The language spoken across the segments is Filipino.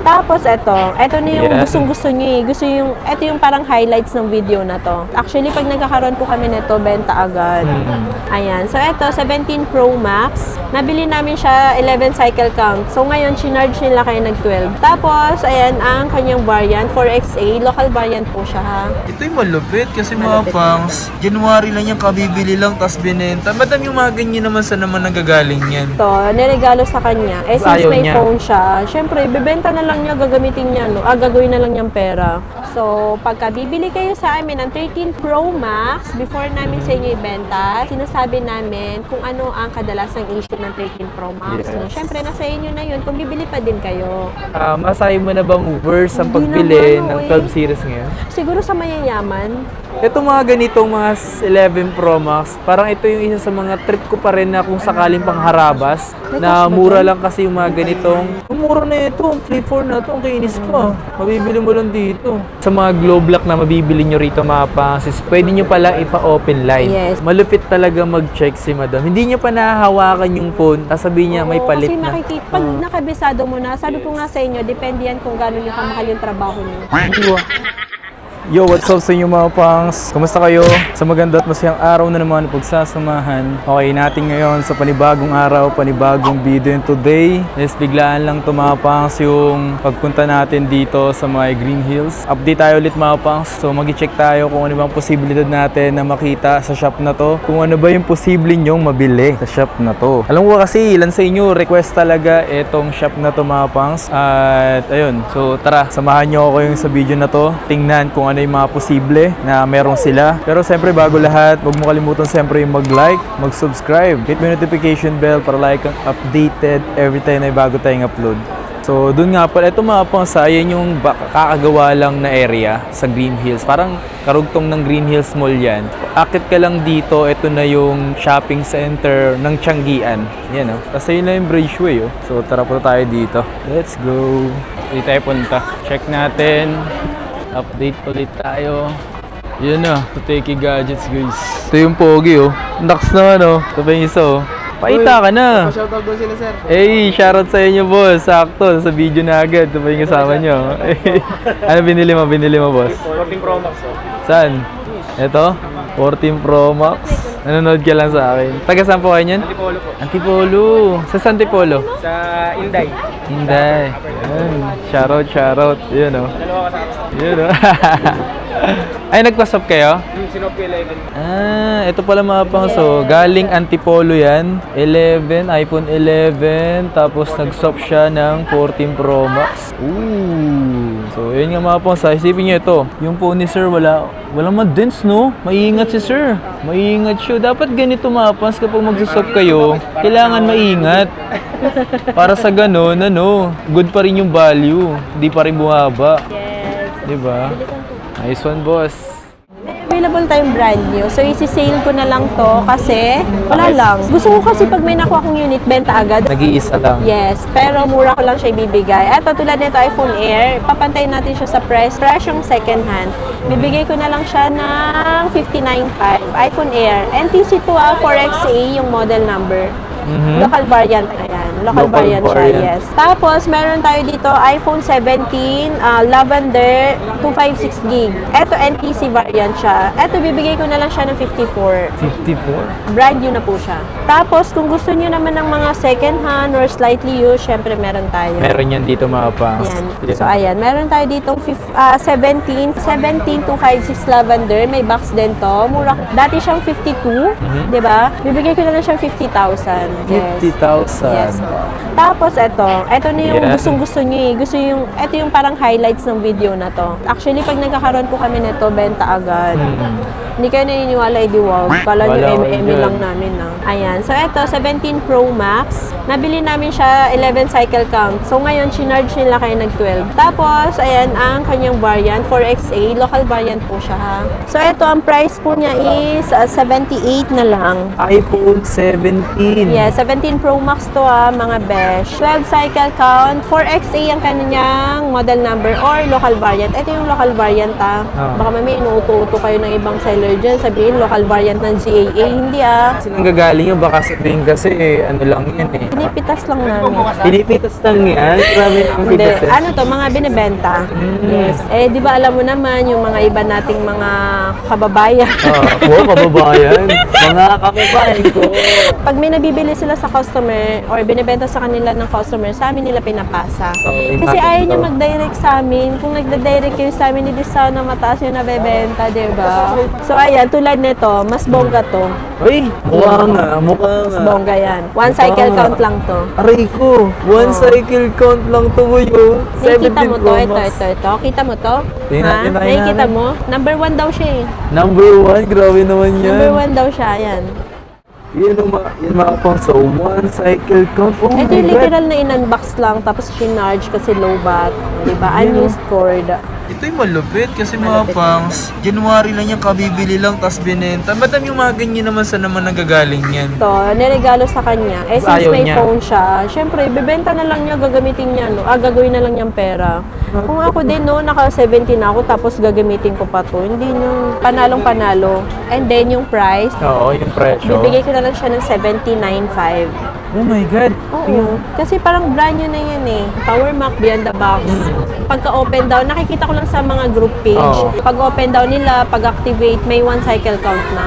Tapos ito na yung gustong-gusto niyo eh. Ito yung parang highlights ng video na to. Actually, pag nagkakaroon po kami nito, benta agad. Ayan. So ito, 17 Pro Max. Nabili namin siya 11 cycle count. So ngayon, chinarge nila kayo nag-12. Tapos, ayan ang kanyang variant, 4XA. Local variant po siya ha. Ito yung malupit kasi mga pangs, January lang yung kabibili lang tas binenta. Madam yung mga ganyan naman sa naman nagagaling yan. Ito, niregalo sa kanya. Eh, since Ayaw may niya. phone siya, syempre, bibenta na lang niya, gagamitin niya, no? Gagawin na lang niyang pera. So, pagka bibili kayo sa amin ng 13 Pro Max, before namin sa inyo ibenta, sinasabi namin kung ano ang kadalasang issue ng 13 Pro Max. Yes. No? Syempre, nasa inyo na yun kung bibili pa din kayo. Masahe mo na bang worse ang Hindi pagbili naman, ng eh. 12 series ngayon? Siguro sa mayayaman. Ito mga ganitong mga 11 Pro Max, parang ito yung isa sa mga trip ko pa rin na kung sakaling pangharabas, na mura lang kasi yung mga ganitong, mura na ito, ang 3-4 na ito, ang kinis pa. Mabibili mo lang dito. Sa mga glow block na mabibili nyo rito mga pansis, pwede nyo pala ipa-open line. Yes. Malupit talaga mag-check si madam. Hindi niya pa nahahawakan yung phone, sasabihin niya may Oo, palit kasi na. nakikita, pag nakabisado mo na, sabi ko nga sa inyo, depende yan kung gano'n yung kamahal yung trabaho niyo. Yo, what's up sa inyo mga pangs? Kumusta kayo? Sa maganda at masayang araw na naman pagsasamahan. Okay, natin ngayon sa panibagong araw, panibagong video. And today is biglaan lang to mga pangs yung pagpunta natin dito sa mga Green Hills. Update tayo ulit mga pangs. So mag-check tayo kung ano bang posibilidad natin na makita sa shop na to. Kung ano ba yung posible nyong mabili sa shop na to. Alam ko kasi ilan sa inyo request talaga itong shop na to mga pangs. At ayun, so tara, samahan nyo ako yung sa video na to. Tingnan kung ano yung mga posible na meron sila. Pero siyempre bago lahat, huwag mo kalimutan siyempre yung mag-like, mag-subscribe, hit mo yung notification bell para like kang updated every time na bago tayong upload. So dun nga pala, ito mga pansa, yan yung kakagawa lang na area sa Green Hills. Parang karugtong ng Green Hills Mall yan. Akit ka lang dito, ito na yung shopping center ng Tianggian. Yan o. Kasi yun na yung Bridgeway o. So tara po tayo dito. Let's go. Dito tayo punta. Check natin. Update ulit tayo. Yun na, Toteki Gadgets guys. Ito yung pogi oh. Naks naman oh. Ito pa yung isa oh. Paita ka na. Shoutout po sila, sir. Hey, shoutout sa inyo boss. Sakto, sa video na agad. Ito pa yung kasama nyo. Ano binili mo? Binili mo boss? 14 Pro Max. Saan? Ito? 14 Pro Max. Nanonood ka lang sa akin. Taga saan po kayo niyan? Antipolo po. Antipolo. Sa Antipolo? Sa Inday. Hindi. Yan. Shoutout. Yun oh. Dalawa kasama. Yun oh. Ay, nagpasap kayo? Sinop 11. Ito pala mga pangso. Galing Antipolo yan. 11, iPhone 11. Tapos nag-swap siya ng 14 Pro Max. Ooh. So, yun nga mga pangso. Isipin nyo ito. Yung phone ni sir, walang ma-dents, no? Maiingat si sir. Maiingat siya. Dapat ganito mga pangso kapag mag-swap kayo. Kailangan maingat. Para sa ganun, good pa rin yung value. Hindi pa rin bumaba. Yes. Diba? Nice one, boss. Available tayong brand new. So, isi-sale ko na lang to kasi wala lang. Gusto ko kasi pag may nakuha kong unit, benta agad. Nag-iisa lang. Yes, pero mura ko lang siya ibibigay. Eto, tulad nito iPhone Air, papantayin natin siya sa presyong second hand. Bibigay ko na lang siya ng 59.5. iPhone Air. NTC2 4XA yung model number. Local variant, ayan. Local variant siya, yes. Tapos, meron tayo dito iPhone 17, Lavender, 256 gig. Ito, NTC variant siya. Ito, bibigay ko na lang siya ng 54. 54? Brand new na po siya. Tapos, kung gusto niyo naman ng mga second hand or slightly used, syempre meron tayo. Meron yan dito mga pangs. Yan. So, ayan. Meron tayo ditong 17 256 Lavender. May box din to. Mura. Dati siyang 52. Di ba? Bibigay ko na lang siyang 50,000. Yes. 50,000. Yes po. Tapos ito na yung gustong-gusto niyo eh. Ito yung parang highlights ng video na to. Actually, pag nagkakaroon po kami nito, benta agad. Hindi kayo naniniwala, edi wow. Kala nyo MM lang namin na. Ayan. So, ito, 17 Pro Max. Nabili namin siya 11 cycle count. So, ngayon, chinarge nila kayo nag-12. Tapos, ayan, ang kanyang variant, 4XA. Local variant po siya, ha. So, ito, ang price po niya is 78 na lang. iPhone 17. Yeah, 17 Pro Max to mga besh. 12 cycle count, 4XA ang kanyang model number or local variant. Ito yung local variant Baka may inuuto-uto kayo ng ibang seller dyan. Sabihin, local variant ng GAA. Hindi Kasi nanggagaling galing yun, baka sabihin kasi ano lang yan eh. Pinipitas lang namin. Pinipitas lang yan. Grabe naman Hindi. pitas. Ano to, mga binibenta. Yes. Eh, di ba alam mo naman yung mga iba nating mga kababayan. Wow, kababayan. Mga kababayan ko. Pag may nabibili sila sa customer or binibenta sa kanila ng customer, sa amin nila pinapasa. Kasi ayaw niya mag-direct sa amin. Kung nagda-direct kayo sa amin, hindi sana mataas yung nabebenta, di ba? So, ayan, tulad nito, mas bongga to. Uy, mukha nga. Mas bongga yan. One cycle nga. count lang to. Aray ko, one cycle count lang to mo yun. Nakikita 17 mo to, Pro ito. Kita mo to? Tingnan natin, tingnan Nakikita natin. mo? Number 1 daw siya eh. Number 1, grabe naman yan. Number 1 daw siya, ayan. Yan mga pang so one cycle count. Oh Ito my yung God. literal na in-unbox lang, tapos chinarge kasi low bat. Diba? Unused cord. Ito yung malupit kasi mga pangs, January lang yan, kabibili lang, tas binenta. Ba't yung mga ganyan naman sa naman nagagaling yan? Ito, niregalo sa kanya. Eh, since Ayaw may niya. phone siya, syempre, bibenta na lang niya, gagamitin niya, no? Gagawin na lang niyang pera. Kung ako din, no, naka 70 na ako, tapos gagamitin ko pa to. Hindi nyo, panalong-panalo. And then, yung price, Oo, yung presyo. bibigay ko na lang siya ng 79.5. Oh my God. Oo. Kasi parang brand new na yan eh. Power Mac Beyond the Box. Pagka-open daw, nakikita ko lang sa mga group page. Oo. Pag open daw nila, pag-activate, may one cycle count na.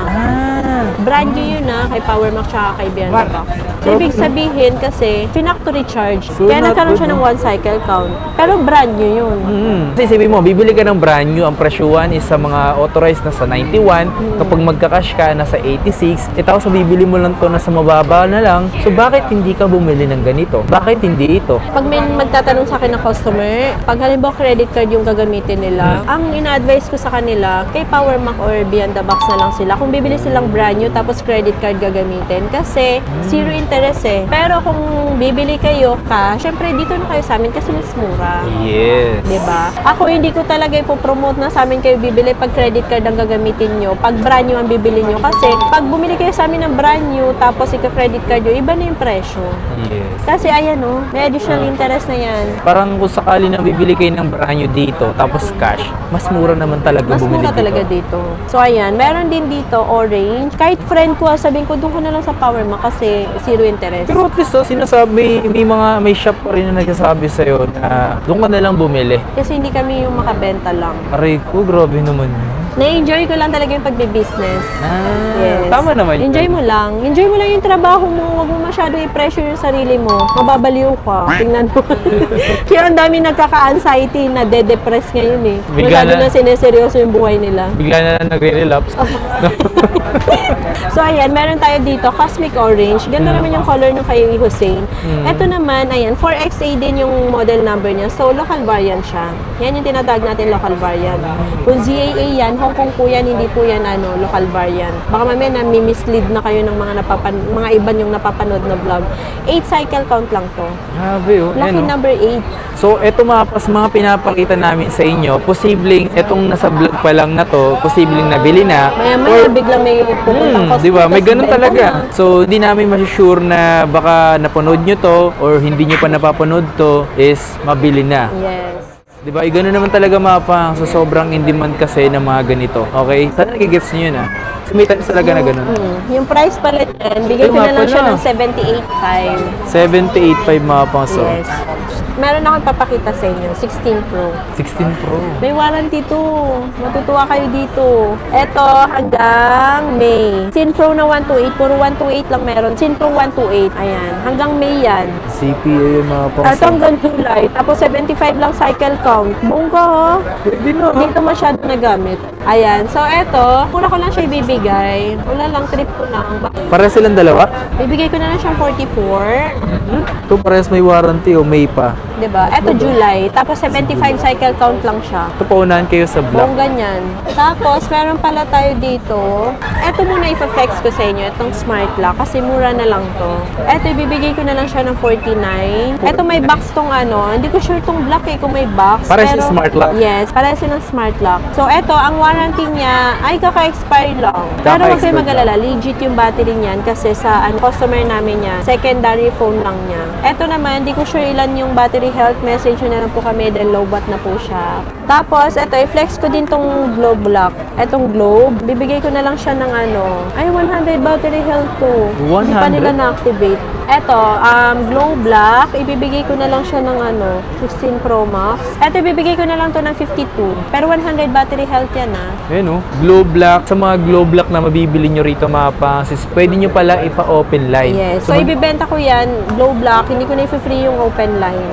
Brand new yun kay Power Mac tsaka kay Beyond the Box. So, ibig sabihin kasi, pinactory charge. So, Kaya not nagkaroon good, siya ng no? one cycle count. Pero brand new yun. Kasi sabi mo, bibili ka ng brand new, ang presyuhan is sa mga authorized na sa 91, kapag magka-cash ka, nasa 86, tapos bibili mo lang to na sa mababa na lang, so bakit hindi ka bumili ng ganito? Bakit hindi ito? Pag may magtatanong sa akin ng customer, pag halimbawa credit card yung gagamitin nila, ang ina-advise ko sa kanila, kay Power Mac or Beyond the Box na lang sila. Kung bibili silang brand new, tapos credit card gagamitin. Kasi, zero interest eh. Pero kung bibili kayo cash, syempre dito na kayo sa amin kasi mas mura. Yes. Diba? Ako hindi ko talaga ipopromote na sa amin kayo bibili pag credit card ang gagamitin nyo, pag brand new ang bibili nyo. Kasi, pag bumili kayo sa amin ng brand new, tapos ika-credit card nyo, iba na yung presyo. Yes. Kasi ayan may additional interest na yan. Parang kung sakali na bibili kayo ng brand new dito, tapos cash, mas mura naman talaga Mas bumili mura talaga dito. So, ayan. Meron din dito, orange. Kahit friend ko, sabihin ko, doon ko na lang sa Power Mac kasi zero interest. Pero at least, sinasabi, may shop pa rin na nagsasabi sa'yo na doon ka na lang bumili. Kasi hindi kami yung makabenta lang. Aray ko, grabe naman yun. Na-enjoy ko lang talaga yung pagbe-business. Yes. Tama naman yun. Enjoy mo lang. Enjoy mo lang yung trabaho mo. Huwag mo masyado i-pressure yung sarili mo. Mababaliw ka. Tingnan mo. Kaya ang dami nagkaka-anxiety na de-depress ngayon eh. Bigla Masyado na- na sineseryoso yung buhay nila. Bigla na lang nagre-relapse. So, ayan, meron tayo dito, Cosmic Orange. Ganda naman yung color ng kay Hussein. Ito naman, ayan, 4XA din yung model number niya. So, local variant siya. Yan yung tinatawag natin local variant. Kung ZAA yan, Hong Kong po yan, hindi po yan local variant. Baka mamaya mislead na kayo ng mga iba yung napapanood na vlog. 8 cycle count lang to. Grabe oh. Lucky Ayan, oh. number 8. So, eto mga pinapakita namin sa inyo, posibleng etong nasa vlog pa lang na to, posibleng nabili na. Maya-maya biglang may pupuntang customer. Di ba? May tapos ganun benta talaga. na. So, hindi namin masisure na baka napanood nyo to or hindi nyo pa napapanood to is mabili na. Yes. Di ba? Gano'n naman talaga mapang. So, sobrang in demand kasi ng mga ganito. Okay? Sana nagigets nyo yun So, may times talaga na ganun. Yung price pala yan, bigay Ay, ko na lang mapa siya na. ng 78.5. 78.5 mga pang. So, Yes. Meron akong papakita sa inyo, 16 Pro. 16 Pro. May warranty to. Matutuwa kayo dito. Ito hanggang May. 16 Pro na 128. Puro 128 lang meron. 16 Pro 128. Ayan. Hanggang May yan. CPA yung mga pang. Ito hanggang July. Tapos 75 lang cycle count. Bongga ha. Pwede na. Hindi ito masyado nagamit. Ayan. So, eto. Mura ko lang siya ibibigay. Wala lang. Trip ko lang. Para silang dalawa? Bibigay ko na lang siyang 44. Ito parehas may warranty o May pa. Diba? Ito July. Tapos 75 cycle count lang siya. Ito paunahan kayo sa vlog. Buong ganyan. Tapos, meron pala tayo dito. Ito muna i-flex ko sa inyo. Itong smart lock. Kasi mura na lang to. Ito, ibibigay ko na lang siya ng 49. Ito, may box tong Hindi ko sure tong black kung may box. Parehas yung smart lock? Yes, parehas silang smart lock. So, ito, ang warranty niya ay kaka-expire lang. Pero huwag kayo Kaka-expire mag-alala. Legit yung battery niyan. Kasi sa customer namin niya, secondary phone lang niya. Ito naman, hindi ko sure ilan yung battery battery health, message nyo na lang po kami dahil low watt na po siya. Tapos, ito, i-flex ko din tong globe lock. Etong globe, bibigay ko na lang siya ng 100 battery health to. Hindi pa 100? nila na-activate. Ito, globe lock, ibibigay ko na lang siya ng 16 Pro Max. Ito, ibibigay ko na lang to ng 52. Pero 100 battery health yan Ayan Globe lock. Sa mga globe lock na mabibili nyo rito mga pansis, pwede nyo pala ipa-open line. Yes. So, ibibenta ko yan, globe lock, hindi ko na i-free yung open line.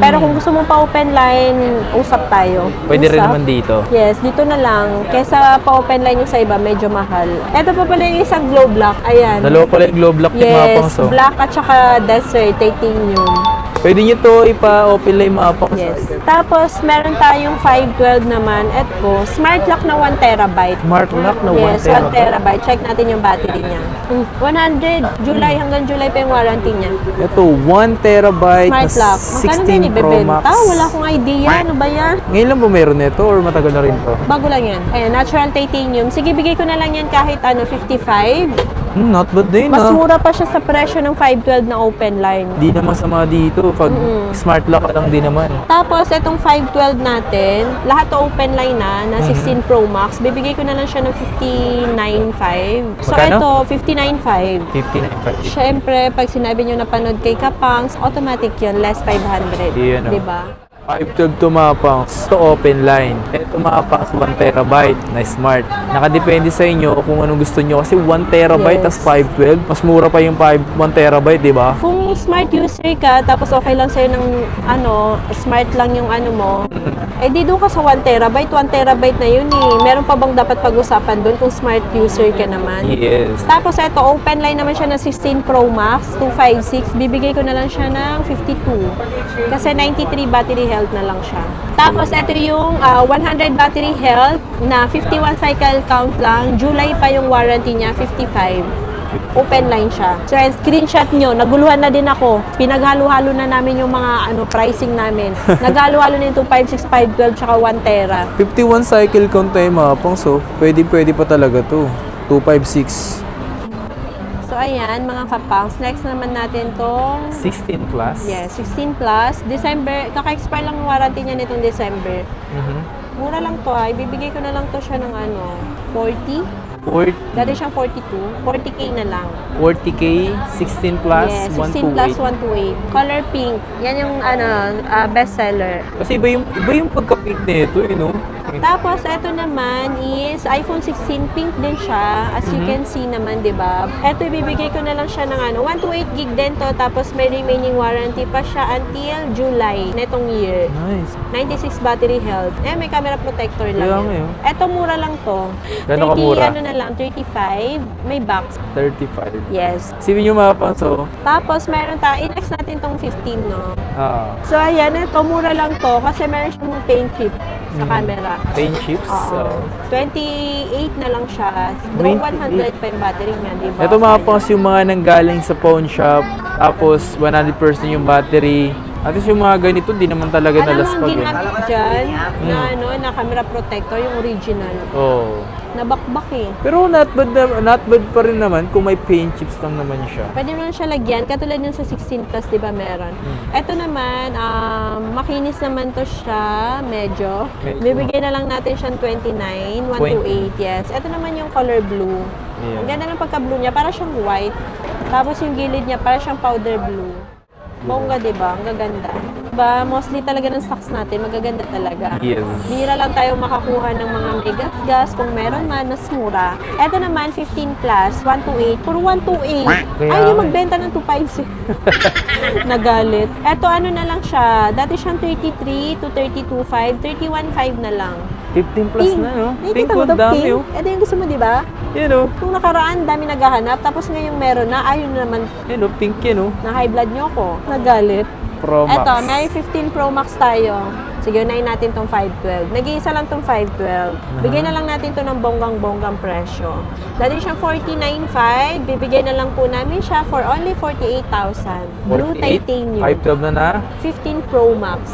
Pero kung gusto mo pa open line, usap tayo. Pwede rin Usap. naman dito. Yes, dito na lang. Kesa pa open line yung sa iba, medyo mahal. Ito pa pala yung isang globe lock. Ayan. Dalawa pala yung globe lock ni mga Yes, pangso. black at saka desert, titanium. Pwede nyo to ipa-open line mga pangso. Yes. Tapos, meron tayong 512 naman. Ito, smart lock na 1 terabyte. Smart lock na 1 Yes, 1 terabyte. terabyte. Check natin yung battery niya. 100. July, hanggang July pa yung warranty niya. Ito, 1 terabyte Smart na lock. Magkano din 16 Pro Max. ibebenta? Wala akong idea. Ano ba yan? Ngayon lang ba meron nito or matagal na rin to? Bago lang yan. Ayan, natural titanium. Sige, bigay ko na lang yan kahit 55. Not bad din Mas mura pa siya sa presyo ng 512 na open line. Di naman sama dito pag smart lock lang din naman. Tapos, itong 512 natin, lahat to open line na 16 Pro Max, bibigay ko na lang siya ng 59.5. So, Magkano? ito, 59.5. 59.5. Siyempre, pag sinabi nyo napanood kay Kapangs, automatic yun, less 500. Yun, Diba? 512 tumapangs to open line. Ito tumapangs 1 terabyte na smart. Nakadepende sa inyo kung anong gusto nyo. Kasi 1 terabyte Yes. tas 512, mas mura pa yung 1 terabyte, di ba? Kung smart user ka, tapos okay lang sa'yo ng smart lang yung mo, di doon ka sa 1 terabyte. 1 terabyte na yun Meron pa bang dapat pag-usapan doon kung smart user ka naman? Yes. Tapos ito, open line naman siya na 16 Pro Max, 256. Bibigay ko na lang siya ng 52. Kasi 93 battery health na lang siya. Tapos ito yung 100 battery health na 51 cycle count lang. July pa yung warranty niya, 55. Open line siya. So, screenshot nyo. Naguluhan na din ako. Pinaghalo-halo na namin yung mga pricing namin. Naghalo-halo na yung 256, 512, tsaka 1 tera. 51 cycle count tayo mga pangs, pwede pa talaga to. 256. So, ayan, mga kapangs. Next naman natin tong 16 plus? yes, 16 plus. December, kaka-expire lang yung warranty niya nitong December. Mura lang to ibibigay ko na lang to siya ng 40. Dati siyang 42. 40k na lang. 40k, 16 plus, Yes, 16 plus 128. Color pink. Yan yung best seller. Kasi iba yung pagka-pink na ito, Tapos, ito naman is iPhone 16 pink din siya. As you can see naman, di ba? Ito, ibibigay ko na lang siya ng 128 gig din to. Tapos, may remaining warranty pa siya until July netong year. Nice. 96 battery health. May camera protector lang Kaya yun. nga yun. Ito, mura lang to. Gano'n kamura? Na lang, 35. May box. 35. Yes. Sipin nyo mga panso. Tapos, meron i-next natin tong 15, no? Oo. So, ayan, ito, mura lang to kasi meron siyang paint chip sa camera. Paint chips. Oo. 28 na lang siya. Though 100 pa yung battery niya, di ba? Ito mga pangs yung mga nanggaling sa pawn shop. Tapos 100% yung battery. At least yung mga ganito, di naman talaga Alam mo, ang nalaspag. ginamit dyan na camera protector, yung original. Oo. Nabakbak Pero not bad pa rin naman kung may paint chips lang naman siya. Pwede naman siya lagyan. Katulad yung sa 16 plus, di ba meron? Ito naman, makinis naman to siya, medyo. Bibigyan na lang natin siyang 29, 128, yes. Ito naman yung color blue. Yeah. Ang ganda ng pagka-blue niya, para siyang white. Tapos yung gilid niya, para siyang powder blue. Bongga, di ba? Ang gaganda. Diba? Mostly talaga ng stocks natin, magaganda talaga. Yes. Bihira lang tayo makakuha ng mga may gas-gas. Kung meron man, mas mura. Ito naman, 15 plus, 128. Puro 128. Kaya Ayaw nga. magbenta ng 256. Nagalit. Ito, ano na lang siya. Dati siyang 33 to 32.5. 31.5 na lang. 15 plus na, no? Pink Nakikita mo ko, to, dami, pink? oh. Ito yung gusto mo, di ba? Yan, oh. Kung nakaraan, dami naghahanap. Tapos ngayong meron na, ayun na naman, Yan, oh. Pink yan, oh. na high blood nyo ko. Nagalit. Pro Max. Eto, may 15 Pro Max tayo. Sige, unahin natin tong 512. Nag-iisa lang tong 512. Bigyan na lang natin to ng bonggang-bonggang presyo. Dati siyang 49.5, bibigyan na lang po namin siya for only 48,000. Blue 48, titanium. 512 na. 15 Pro Max.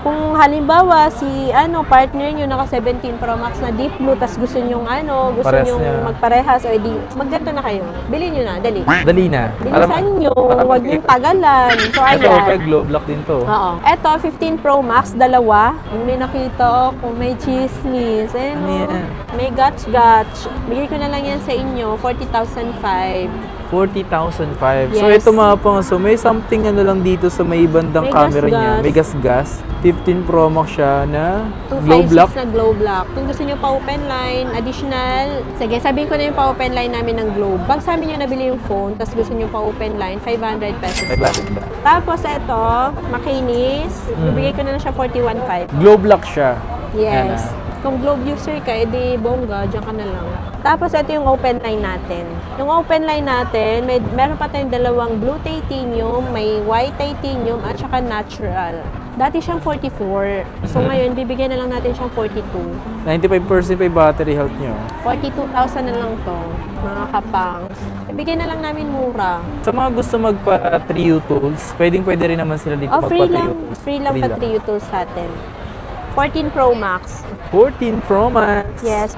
Kung halimbawa si partner nyo naka 17 Pro Max na deep blue, tas gusto nyo gusto Parehas nyo niya. magparehas o edi magganto na kayo. Bilhin nyo na, dali. Dali na. Bilisan nyo, para huwag yung tagalan. So Ito, ayan. okay, globe lock din to. Oo. Eto, 15 Pro Max, dalawa. May nakita ako, may chismis. Ano yan? May gotch. Bigay ko na lang yan sa inyo, 40,000 40,005. So, Yes. ito mga pang, so may something lang dito sa may bandang May camera niya. gas-gas. May gas-gas. 15 Pro Max siya na globe lock. 256 na globe lock. Kung gusto nyo pa open line, additional, sige, sabihin ko na yung pa open line namin ng globe. Pag sabi nyo nabili yung phone, tapos gusto nyo pa open line, 500 pesos May lang. bakit ba? Tapos ito, makinis, bibigay ko na lang siya 41.5. Globe lock siya. Yan Yes. Kung globe user ka, edi bongga, dyan ka na lang. Tapos ito yung open line natin. Yung open line natin, meron pa tayong dalawang blue titanium, may white titanium, at saka natural. Dati siyang 44. So ngayon, bibigyan na lang natin siyang 42. 95% pa yung battery health nyo. 42,000 na lang to, mga kapangs. Ibigay na lang namin mura. Sa mga gusto magpa 3U tools, pwede rin naman sila dito Oh, magpa free 3U lang. tools. Free lang pa 3 tools sa atin. 14 Pro Max. 14 Pro Max. Yes.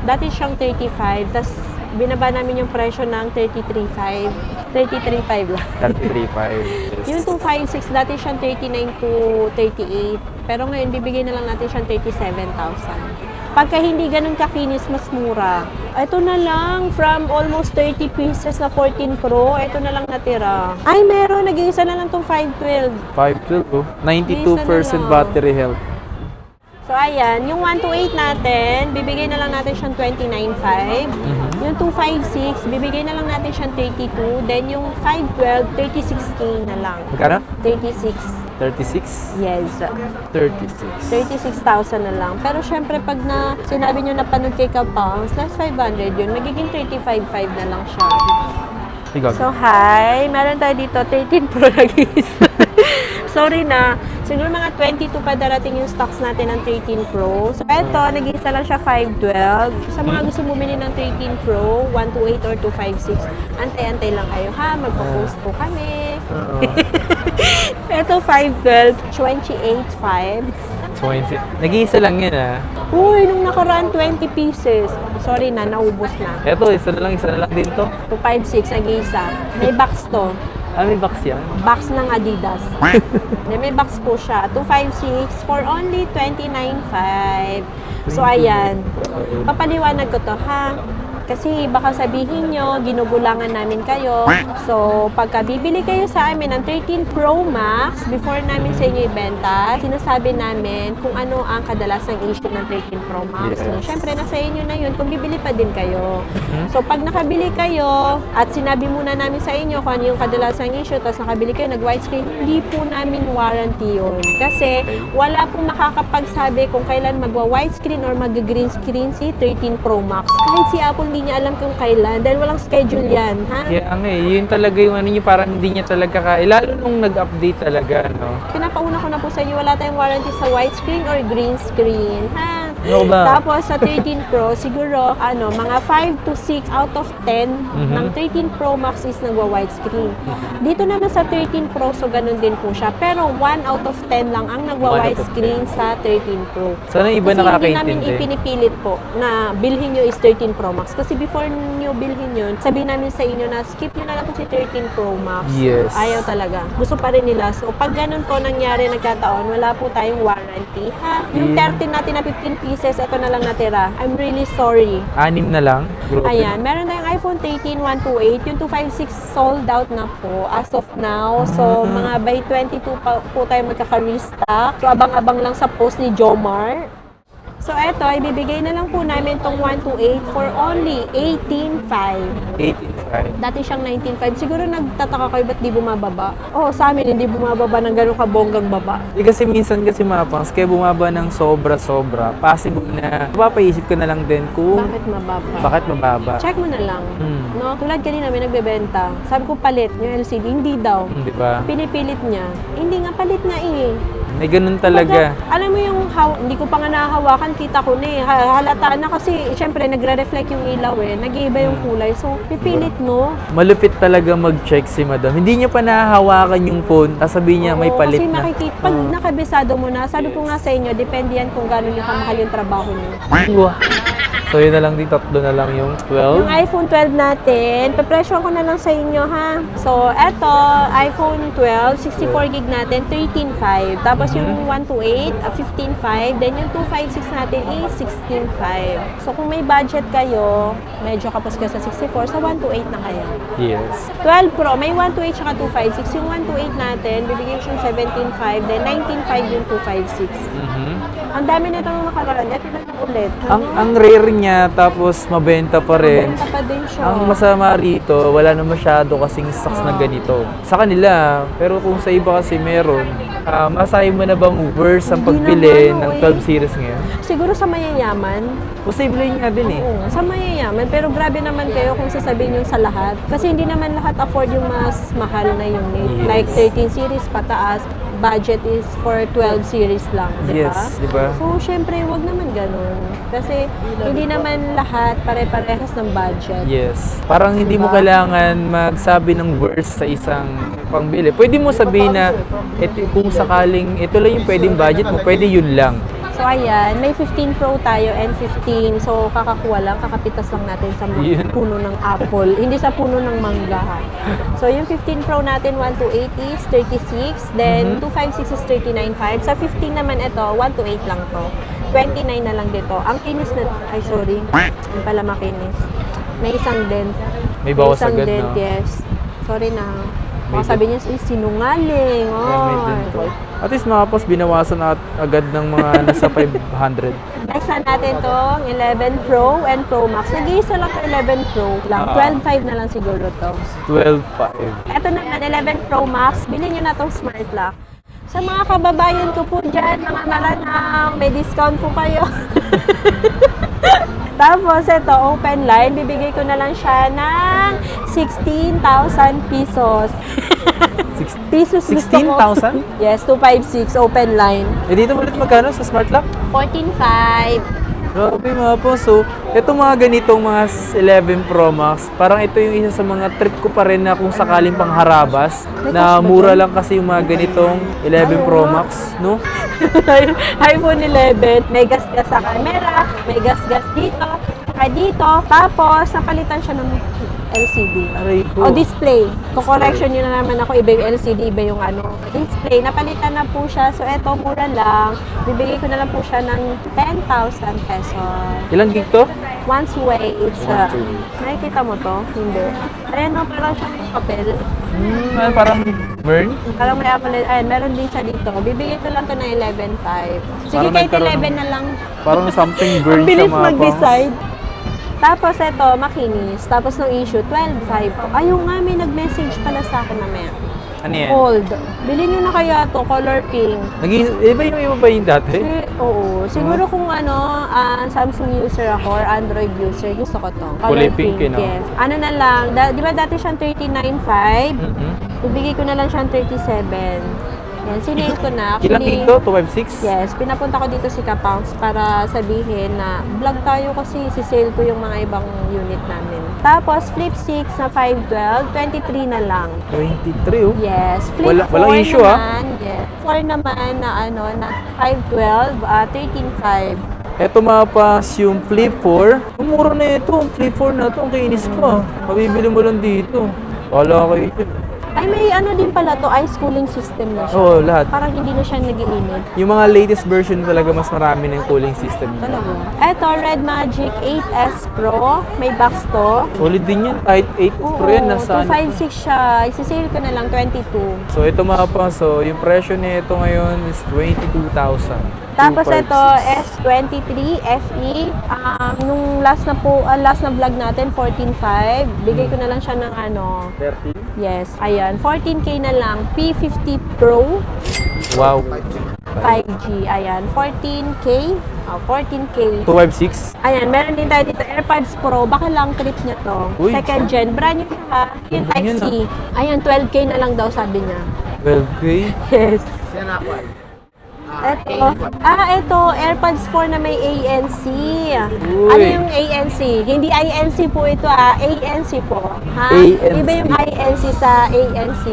Dati siyang 35, tas binaba namin yung presyo ng 33.5. 33.5 lang. 33.5. Yung 256, dati siyang 39 to 38. Pero ngayon, bibigay na lang natin siyang 37,000. Pagka hindi ganun kakinis, mas mura. Ito na lang, from almost 30 pieces na 14 Pro, ito na lang natira. Ay, meron, nag-iisa na lang tong 512. 512, oh. 92% Isa na lang. battery health. So, ayan, yung 128 natin, bibigay na lang natin siyang 29.5. Yung 256, bibigay na lang natin siyang 32. Then, yung 512, 36K na lang. Magkano? 36. 36? Yes. 36. 36,000 na lang. Pero syempre, pag sinabi nyo na panood kay Kapangs, less 500 yun, magiging 35.5 na lang siya. Ikaw. So, hi! Meron tayo dito, 13 Pro nag-iisa. Sorry na. Siguro mga 22 pa darating yung stocks natin ng 13 Pro. So, eto, nag-iisa lang siya 512. Sa mga gusto bumili ng 13 Pro, 128 or 256, antay-antay lang kayo ha. Magpo-post po kami. Eto, 512, 28.5. 20. Nag-iisa lang yan, ah. Uy, nung nakaraan, 20 pieces. Sorry na, naubos na. Eto, isa na lang din to. 256, nag-iisa. May box to. Ah, may box yan. Box ng Adidas. May box po siya. 256 for only 29.5. So, ayan. Papaliwanag ko to, ha? Kasi baka sabihin nyo, ginugulangan namin kayo. So, pagka bibili kayo sa amin ng 13 Pro Max, before namin sa inyo ibenta, sinasabi namin kung ano ang kadalasang issue ng 13 Pro Max. Yes. So, syempre, nasa inyo na yun kung bibili pa din kayo. So, pag nakabili kayo at sinabi muna namin sa inyo kung ano yung kadalasang issue, tapos nakabili kayo, nag-widescreen, hindi po namin warranty yun. Kasi, wala pong makakapagsabi kung kailan magwa-widescreen or mag-green screen si 13 Pro Max. Kahit si Apple, hindi niya alam kung kailan dahil walang schedule yan, ha? Kaya yun talaga yung ano niya, parang hindi niya talaga lalo nung nag-update talaga, no? Pinapauna ko na po sa inyo, wala tayong warranty sa widescreen or green screen, ha? Ano ba? Tapos sa 13 Pro, siguro, mga 5 to 6 out of 10 ng 13 Pro Max is nagwa-widescreen. Dito naman sa 13 Pro, so ganun din po siya. Pero 1 out of 10 lang ang nagwa-widescreen sa 13 Pro. Sana iba Kasi hindi namin nakakaintindi. ipinipilit po na bilhin nyo is 13 Pro Max. Kasi before nyo bilhin yun, sabihin namin sa inyo na skip nyo na lang po si 13 Pro Max. Yes. Ayaw talaga. Gusto pa rin nila. So, pag ganun po nangyari, nagkataon, wala po tayong warranty. Ha? Yung 13 natin na 15 pieces, ito na lang natira. I'm really sorry. 6 na lang. Grabe. Ayan, meron tayong iPhone 13 128. Yung 256 sold out na po as of now. So, mga by 22 pa po tayo magkaka-restock. So, abang-abang lang sa post ni Jomar. So, eto, ibibigay na lang po namin tong 128 for only 18.5. 18.5. Dati siyang 19.5. Siguro nagtataka kayo ba't di bumababa? Oo, sa amin hindi bumababa ng ganun kabonggang baba. Kasi minsan mapangs, kaya bumaba ng sobra-sobra, possible na mapapaisip ka na lang din kung Bakit mababa? bakit mababa. Check mo na lang. Hmm. No? Tulad kanina may nagbebenta. Sabi ko palit yung LCD. Hindi daw. Di ba? Pinipilit niya. Hindi nga, palit nga eh. May ganun talaga. Kumbaga, alam mo yung hindi ko pa nga nahahawakan, kita ko na eh. Halata na kasi, syempre, nagre-reflect yung ilaw eh. Nag-iiba yung kulay. So, pipilit mo. Malupit talaga mag-check si madam. Hindi niya pa nahahawakan yung phone, tapos sabihin niya may Oo, palit kasi na. makikita, pag nakabisado mo na, sabi ko nga sa inyo, depende yan kung gano'n yung kamahal yung trabaho niyo. Wow. So yun na lang din, tatlo na lang yung 12. Yung iPhone 12 natin, papresyon ko na lang sa inyo ha. So, eto, iPhone 12, 64 gig natin, 13.5. Tapos yung 128, 15.5. Then yung 256 natin is 16.5. So, kung may budget kayo, medyo kapos ka sa 64, sa 128 na kayo. Yes. 12 Pro, may 128 tsaka 256. Yung 128 natin, bibigyan siyang 17.5, then 19.5 yung 256. Ang dami na itong nakaraan. Ito na ulit. Ang rare niya, tapos mabenta pa rin. Benta pa din siya. Ang masama rito, wala na masyado kasing stocks na ganito. Sa kanila, pero kung sa iba kasi meron, masahe mo na bang worth ang Hindi pagbili naman, ng 12 series ngayon? Siguro sa mayayaman. Posible nga din eh. Oo, sa mayayaman. Pero grabe naman kayo kung sasabihin yung sa lahat. Kasi hindi naman lahat afford yung mas mahal na unit. Yes. Like 13 series pataas, budget is for 12 series lang, di ba? Yes, di ba? So, syempre, wag naman ganun. Kasi hindi naman lahat pare-parehas ng budget. Yes. Parang hindi mo Diba? kailangan magsabi ng worth sa isang pangbili. Pwede mo sabihin na kung sakaling ito lang yung pwedeng budget mo, pwede yun lang. So, ayan, may 15 Pro tayo and 15. So, kakakuha lang, kakapitas lang natin sa Yun. puno ng apple. Hindi sa puno ng mangga. Ha? So, yung 15 Pro natin, 128 is 36. Then, 256 is 39.5. Sa 15 naman ito, 128 lang to. 29 na lang dito. Ang kinis na, ay sorry, yung pala makinis. May isang dent. May bawas isang agad, dent, no? yes. Sorry na. May Baka sabi niya, sinungaling. Yeah, may Oh. dento. At least makapos binawasan agad ng mga nasa 500. Next na natin tong 11 Pro and Pro Max. Nag-iisa lang yung 11 Pro lang. 12.5 na lang siguro to. 12.5. Ito naman, 11 Pro Max. Bilhin nyo na tong smart lock. Sa mga kababayan ko po dyan, mga maranang, may discount po kayo. Tapos, ito, open line. Bibigay ko na lang siya ng 16,000 pesos. Pesos gusto ko. 16,000? Yes, 256 open line. Eh dito ulit magkano sa Smart Lock? 14.5. Grabe mga po. So, itong mga ganitong mga 11 Pro Max, parang ito yung isa sa mga trip ko pa rin na kung sakaling pangharabas, na mura lang kasi yung mga ganitong 11 Pro Max, no? iPhone 11, may gas-gas sa camera, may gas-gas dito, saka dito. Tapos, napalitan siya ng LCD. Aray ko. O display. Correction nyo na naman ako, iba yung LCD, iba yung display. Napalitan na po siya. So, eto, mura lang. Bibigay ko na lang po siya ng 10,000 pesos. Ilang gig to? Once way, it's nakikita mo to? Hindi. Ayan no, parang siyang papel. Parang burn? Parang may apple, ayan, meron din siya dito. Bibigay ko lang to ng 11.5. Sige, Parang kahit nagkaroon 11 na lang. Parang something burn Ang siya bilis mga pangs. mag-decide. Tapos ito, makinis. Tapos nung issue, 12.5. Ayun nga, may nag-message pala sa akin na may Ano yan? old. Bilhin nyo na kaya to, color pink. Iba yung iba ba yung dati? Oo. Siguro kung Samsung user ako or Android user, gusto ko to. Kulay pink, no? yes. Ano na lang, di ba dati siyang 39.5? Ibigay ko na lang siyang 37. Yan, sinale ko na. Ilang gig to? 256? Yes, pinapunta ko dito si Kapangs para sabihin na vlog tayo kasi sisale ko yung mga ibang unit namin. Tapos, Flip 6 na 512, 23 na lang. 23 oh. Yes, Flip 4 walang issue, naman. Yes. 4 naman na na 512, 13.5. Eto mga pas, yung Flip 4. Ang mura na ito. Ang Flip 4 na ito. Ang kainis pa. Mabibili mo lang dito. Wala kayo. Ay, may din pala to, ice cooling system na siya. Oo, lahat. Parang hindi na siya nag-iinit. Yung mga latest version talaga mas marami na yung cooling system. Talaga. Eto, Red Magic 8S Pro. May box to. Solid din yan. Kahit 8 Pro yan. Nasa 256 siya. Isisale ko na lang 22. So ito mga pa, so yung presyo nito ngayon is 22,000. Tapos 256. ito, S23 FE. Nung last na vlog natin, 14.5. Bigay ko na lang siya ng 13? yes, ayan. 14K na lang. P50 Pro. Wow. 5G. Ayan. 14K. 14K. 256? Ayan, meron din tayo dito AirPods Pro. Baka lang trip niya to. Uy. Second gen. Brand new ha. Yung Ganyan, Type-C. ah. Ayan, 12K na lang daw sabi niya. 12K? Yes. Yan ako ay. Ito, AirPods 4 na may ANC. Uy. Ano yung ANC? Hindi INC po ito ANC po. Ha? ANC. Iba yung INC sa ANC.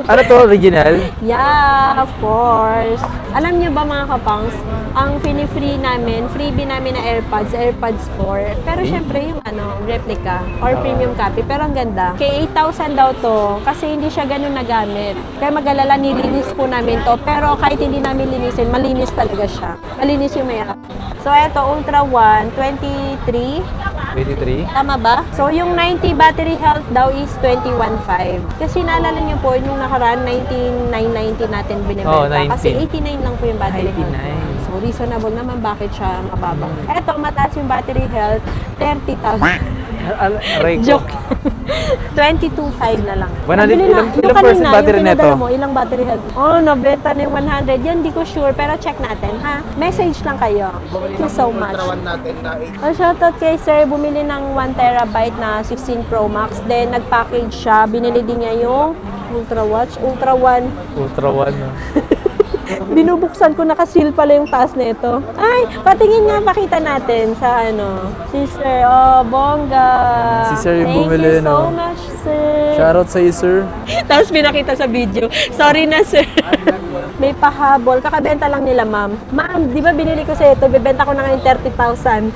Ano to, original? Yeah, of course. Alam niyo ba mga kapangs, ang freebie namin na AirPods 4. Pero syempre yung replica or premium copy. Pero ang ganda. Kaya 8,000 daw to kasi hindi siya ganun nagamit. Kaya mag-alala, nilinis po namin to. Pero kahit hindi namin linisin, malinis talaga siya. Malinis yung may app. So ito, Ultra One, 23. 23? Tama ba? So, yung 90 battery health daw is 21.5. Kasi naalala niyo po, nung nakaraan, 19,990 natin binibenta. Oh, 19. Kasi 89 lang po yung battery 89. health. So, reasonable naman bakit siya mababa. Eto, mataas yung battery health, 30,000. Aray ko. Joke. 22.5 na lang. 100 Nabili ilang yung percent kanina, battery yung nito? pinadala mo, ilang battery health? Oh, nabenta na yung 100. Yan, di ko sure. Pero check natin, ha? Message lang kayo. Thank you so much. natin na Shoutout kay sir, bumili ng 1 terabyte na 16 Pro Max. Then, nag-package siya. Binili din niya yung Ultra Watch, Ultra One. Ultra One, no? Binubuksan ko, nakasil pala yung taas nito. Ay, patingin nga, pakita natin sa si sir. Oh, bongga. Si sir yung Thank bumili, you so no? much, sir. Shoutout sa'yo, sir. Tapos pinakita sa video. Sorry na, sir. May pahabol. Kakabenta lang nila, ma'am. Ma'am, di ba binili ko sa ito? Bibenta ko na ngayon 30,000.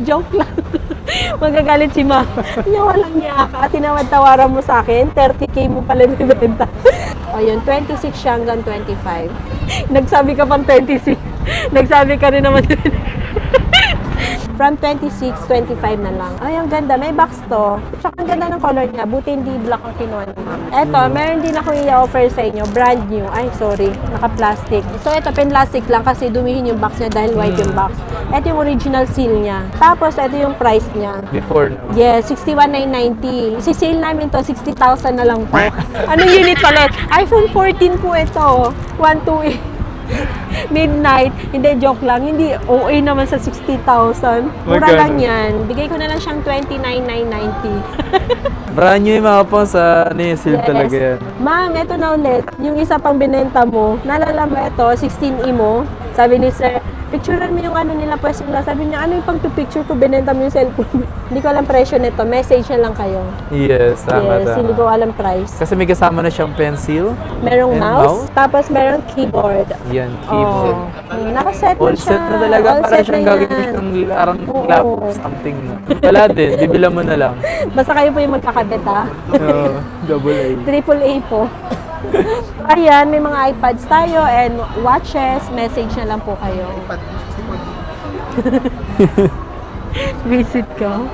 Joke lang. Magagalit si ma'am. Niya walang niya ka. Tinawad-tawaran mo sa akin. 30K mo pala bibenta. O yun, 26 siya hanggang 25. Nagsabi ka pang 26. Nagsabi ka rin naman. From 26, 25 na lang. Ay, ang ganda. May box to. Tsaka ang ganda ng color niya. Buti hindi black ang kinuha ni ma'am. Eto, meron din ako i-offer sa inyo. Brand new. Ay, sorry. Naka-plastic. So, ito, plastic lang kasi dumihin yung box niya dahil white yung box. Ito yung original seal niya. Tapos, ito yung price niya. Before, no? Yes, 61,990. Isi-sale namin to, 60,000 na lang po. Anong unit pala? iPhone 14 po ito. 128. Midnight. Hindi, joke lang. Hindi, OA naman sa 60,000. Mura Magkano? lang yan. Bigay ko na lang siyang 29,990. Brand new yung mga po sa seal talaga yan. Ma'am, eto na ulit. Yung isa pang binenta mo, nalala mo ito, 16E mo. Sabi ni sir, picturean mo yung nila pwesto nila. Sabi niya, ano yung pang picture ko, binenta mo yung cellphone. Hindi ko alam presyo nito. Message na lang kayo. Yes, tama, Yes, hindi tama. ko alam price. Kasi may kasama na siyang pencil. Merong and mouse, tapos merong keyboard. Yan, keyboard. Nakaset na All siya. set na talaga. All Para set siyang na gagawin yan. ng larang Oo. laptop something. Wala din, bibilang mo na lang. Basta kayo po yung magkakabit, ha? Double A. AAA po. Ayan, may mga iPads tayo and watches. Message na lang po kayo. Visit ka.